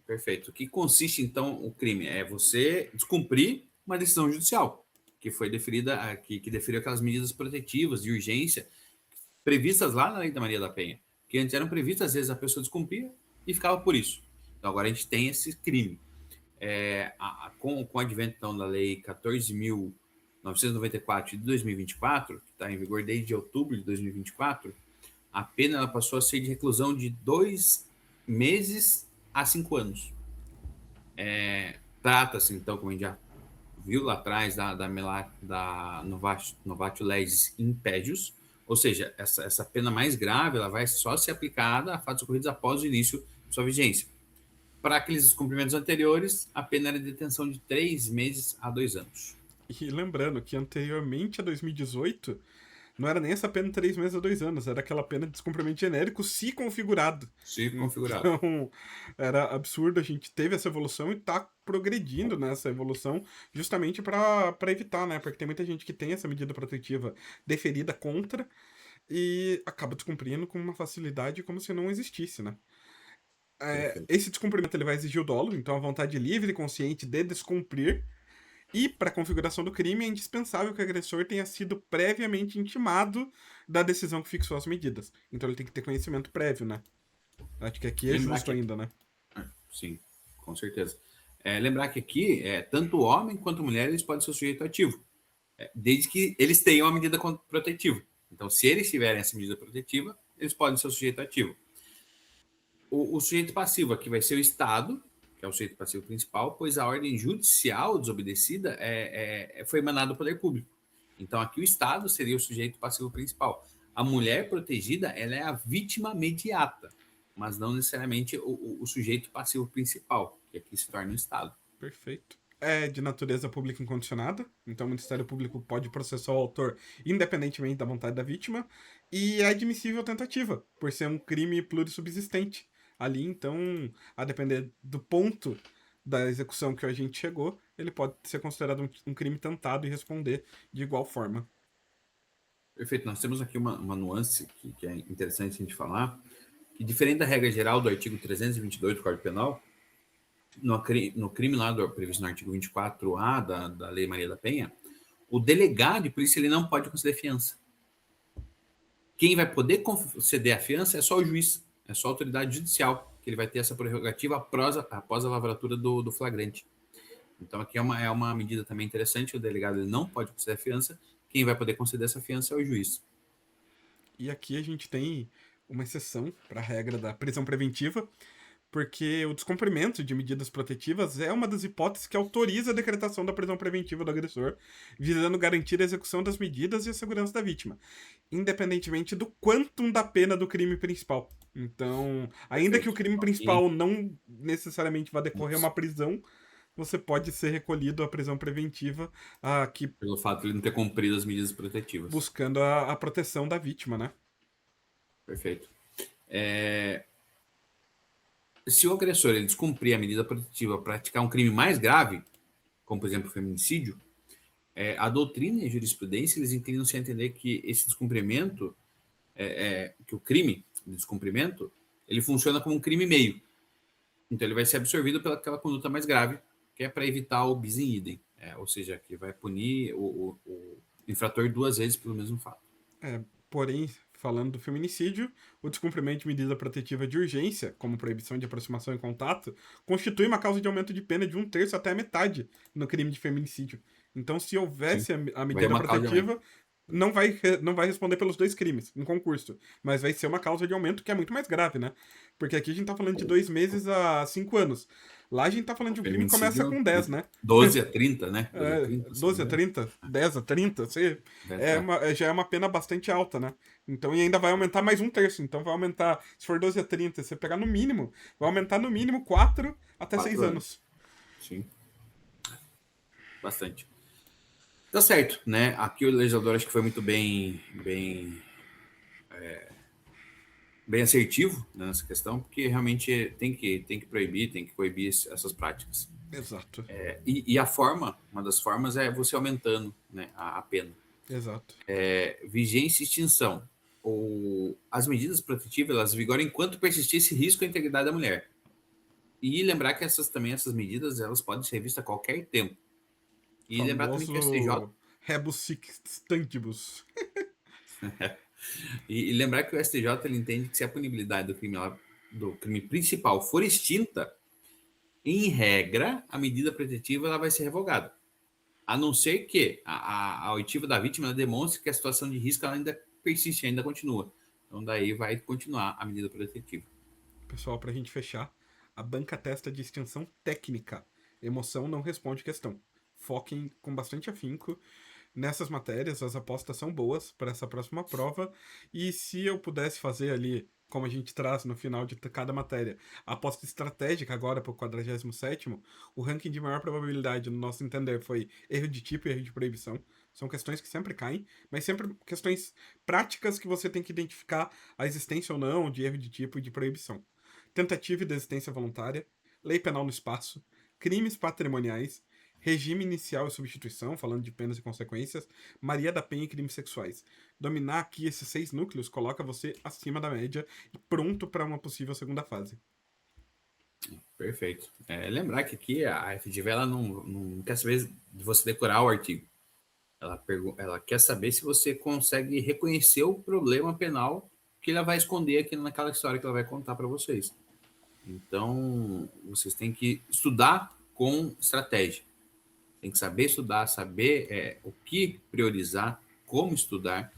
S2: Perfeito. O que consiste, então, o crime? É você descumprir uma decisão judicial, que foi deferida, que deferiu aquelas medidas protetivas de urgência previstas lá na Lei da Maria da Penha, que antes eram previstas, às vezes a pessoa descumpria e ficava por isso. Então agora a gente tem esse crime. Com o advento então, da Lei 14.994 de 2024, que está em vigor desde outubro de 2024, a pena ela passou a ser de reclusão de 2 meses a 5 anos. Trata-se, então, como a gente já viu lá atrás, da Novatio Legis Impédios, ou seja, essa pena mais grave ela vai só ser aplicada a fatos ocorridos após o início de sua vigência. Para aqueles descumprimentos anteriores, a pena era de detenção de 3 meses a 2 anos.
S1: E lembrando que anteriormente a 2018, não era nem essa pena de 3 meses a 2 anos, era aquela pena de descumprimento genérico se configurado.
S2: Se configurado.
S1: Então, era absurdo, a gente teve essa evolução e tá progredindo nessa evolução justamente para evitar, né? Porque tem muita gente que tem essa medida protetiva deferida contra e acaba descumprindo com uma facilidade como se não existisse, né? Esse descumprimento ele vai exigir o dolo, então a vontade livre e consciente de descumprir. E para a configuração do crime é indispensável que o agressor tenha sido previamente intimado da decisão que fixou as medidas. Então ele tem que ter conhecimento prévio, né? Acho que aqui é
S2: Lembrar
S1: justo
S2: que...
S1: ainda, né?
S2: Sim, com certeza. Lembrar que aqui, tanto homem quanto mulher, eles podem ser sujeito ativo, desde que eles tenham a medida protetiva. Então, se eles tiverem essa medida protetiva, eles podem ser sujeito ativo. O sujeito passivo aqui vai ser o Estado, que é o sujeito passivo principal, pois a ordem judicial desobedecida foi emanada do poder público. Então, aqui o Estado seria o sujeito passivo principal. A mulher protegida, ela é a vítima imediata, mas não necessariamente o sujeito passivo principal, que aqui se torna o Estado.
S1: Perfeito. É de natureza pública incondicionada, então o Ministério Público pode processar o autor independentemente da vontade da vítima, e é admissível tentativa, por ser um crime plurissubsistente. Ali, então, a depender do ponto da execução que a gente chegou, ele pode ser considerado um crime tentado e responder de igual forma.
S2: Perfeito. Nós temos aqui uma nuance que é interessante a gente falar, que diferente da regra geral do artigo 322 do Código Penal, no crime lá previsto no artigo 24A da Lei Maria da Penha, o delegado de polícia ele não pode conceder fiança. Quem vai poder conceder a fiança é só o juiz, é só a autoridade judicial, que ele vai ter essa prerrogativa após a lavratura do flagrante. Então, aqui é uma medida também interessante, o delegado ele não pode conceder a fiança, quem vai poder conceder essa fiança é o juiz.
S1: E aqui a gente tem uma exceção para a regra da prisão preventiva, porque o descumprimento de medidas protetivas é uma das hipóteses que autoriza a decretação da prisão preventiva do agressor, visando garantir a execução das medidas e a segurança da vítima, independentemente do quantum da pena do crime principal. Então, ainda que o crime principal não necessariamente vá decorrer uma prisão, você pode ser recolhido à prisão preventiva
S2: pelo fato de ele não ter cumprido as medidas protetivas.
S1: Buscando a proteção da vítima, né?
S2: Perfeito. Se o agressor ele descumprir a medida protetiva para praticar um crime mais grave, como por exemplo o feminicídio, a doutrina e a jurisprudência eles inclinam-se a entender que esse descumprimento, que o crime de descumprimento, ele funciona como um crime meio. Então ele vai ser absorvido pelaquela conduta mais grave, que é para evitar o bis in idem, ou seja, que vai punir o infrator 2 vezes pelo mesmo fato.
S1: Porém, falando do feminicídio, o descumprimento de medida protetiva de urgência, como proibição de aproximação e contato, constitui uma causa de aumento de pena de 1/3 até a metade no crime de feminicídio. Então, se houvesse a medida protetiva, não vai responder pelos dois crimes em concurso, mas vai ser uma causa de aumento que é muito mais grave, né? Porque aqui a gente tá falando de 2 meses a 5 anos. Lá a gente tá falando de um crime que começa
S2: Feminicídio
S1: com 10,
S2: de
S1: né?
S2: 12 a 30, né? 12 a
S1: É,
S2: 30, se não
S1: 12
S2: me
S1: a
S2: engano.
S1: 30, 10 a 30,
S2: É.
S1: já é uma pena bastante alta, né? Então, e ainda vai aumentar mais um terço. Então, vai aumentar, se for 12 a 30, você pegar no mínimo, vai aumentar no mínimo 4 até 6
S2: 4 anos.
S1: anos.
S2: Sim, bastante. Tá certo, né? Aqui o legislador acho que foi muito bem assertivo, né, nessa questão, porque realmente tem que proibir, tem que coibir essas práticas.
S1: Exato,
S2: E a forma, uma das formas é você aumentando, né, a pena.
S1: exato.
S2: Vigência e extinção. As medidas protetivas, elas vigoram enquanto persistir esse risco à integridade da mulher. E lembrar que essas medidas, elas podem ser revistas a qualquer tempo. E lembrar também que o STJ.
S1: Famoso rebus sic stantibus.
S2: E lembrar que o STJ ele entende que se a punibilidade do crime principal for extinta, em regra, a medida protetiva ela vai ser revogada. A não ser que a oitiva da vítima demonstre que a situação de risco ela ainda persiste, ainda continua. Então, daí vai continuar a medida protetiva.
S1: Pessoal, pra gente fechar, a banca testa de extensão técnica. Emoção não responde questão. Foquem com bastante afinco nessas matérias, as apostas são boas para essa próxima prova. E se eu pudesse fazer ali, como a gente traz no final de cada matéria, a aposta estratégica agora para o 47º, o ranking de maior probabilidade, no nosso entender, foi erro de tipo e erro de proibição. São questões que sempre caem, mas sempre questões práticas que você tem que identificar a existência ou não de erro de tipo e de proibição. Tentativa e desistência voluntária, lei penal no espaço, crimes patrimoniais, regime inicial e substituição, falando de penas e consequências, Maria da Penha e crimes sexuais. Dominar aqui esses 6 núcleos coloca você acima da média e pronto para uma possível segunda fase.
S2: Perfeito. Lembrar que aqui a FGV ela não quer saber de você decorar o artigo. Ela quer saber se você consegue reconhecer o problema penal que ela vai esconder aqui naquela história que ela vai contar para vocês. Então, vocês têm que estudar com estratégia. Tem que saber estudar, saber o que priorizar, como estudar.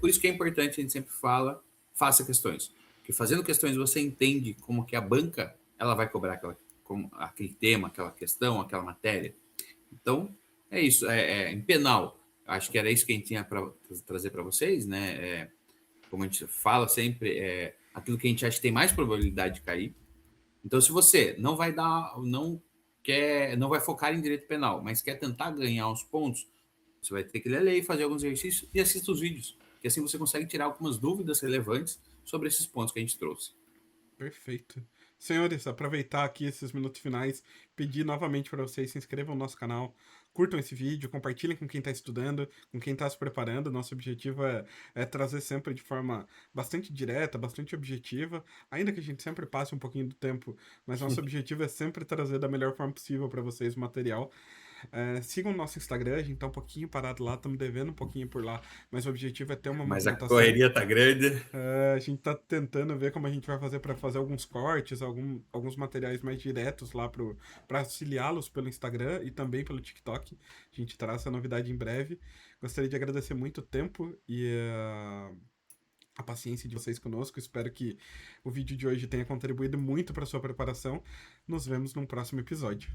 S2: Por isso que é importante, a gente sempre fala, faça questões. Porque fazendo questões você entende como que a banca ela vai cobrar aquele tema, aquela questão, aquela matéria. Então, é isso. Em penal, acho que era isso que a gente tinha para trazer para vocês, né? Como a gente fala sempre, aquilo que a gente acha que tem mais probabilidade de cair. Então, se você não vai focar em direito penal, mas quer tentar ganhar uns pontos, você vai ter que ler a lei, fazer alguns exercícios e assistir os vídeos, que assim você consegue tirar algumas dúvidas relevantes sobre esses pontos que a gente trouxe.
S1: Perfeito. Senhores, aproveitar aqui esses minutos finais, pedir novamente para vocês se inscrevam no nosso canal, curtam esse vídeo, compartilhem com quem está estudando, com quem está se preparando. Nosso objetivo é trazer sempre de forma bastante direta, bastante objetiva, ainda que a gente sempre passe um pouquinho do tempo, mas nosso objetivo é sempre trazer da melhor forma possível para vocês o material. Sigam o nosso Instagram, a gente tá um pouquinho parado lá, estamos devendo um pouquinho por lá, mas o objetivo é ter uma
S2: Mas a
S1: movimentação.
S2: correria tá grande.
S1: A gente tá tentando ver como a gente vai fazer para fazer alguns cortes, alguns materiais mais diretos lá para auxiliá-los pelo Instagram e também pelo TikTok. A gente traz essa novidade em breve. Gostaria de agradecer muito o tempo e a paciência de vocês conosco. Espero que o vídeo de hoje tenha contribuído muito para sua preparação. Nos vemos num próximo episódio.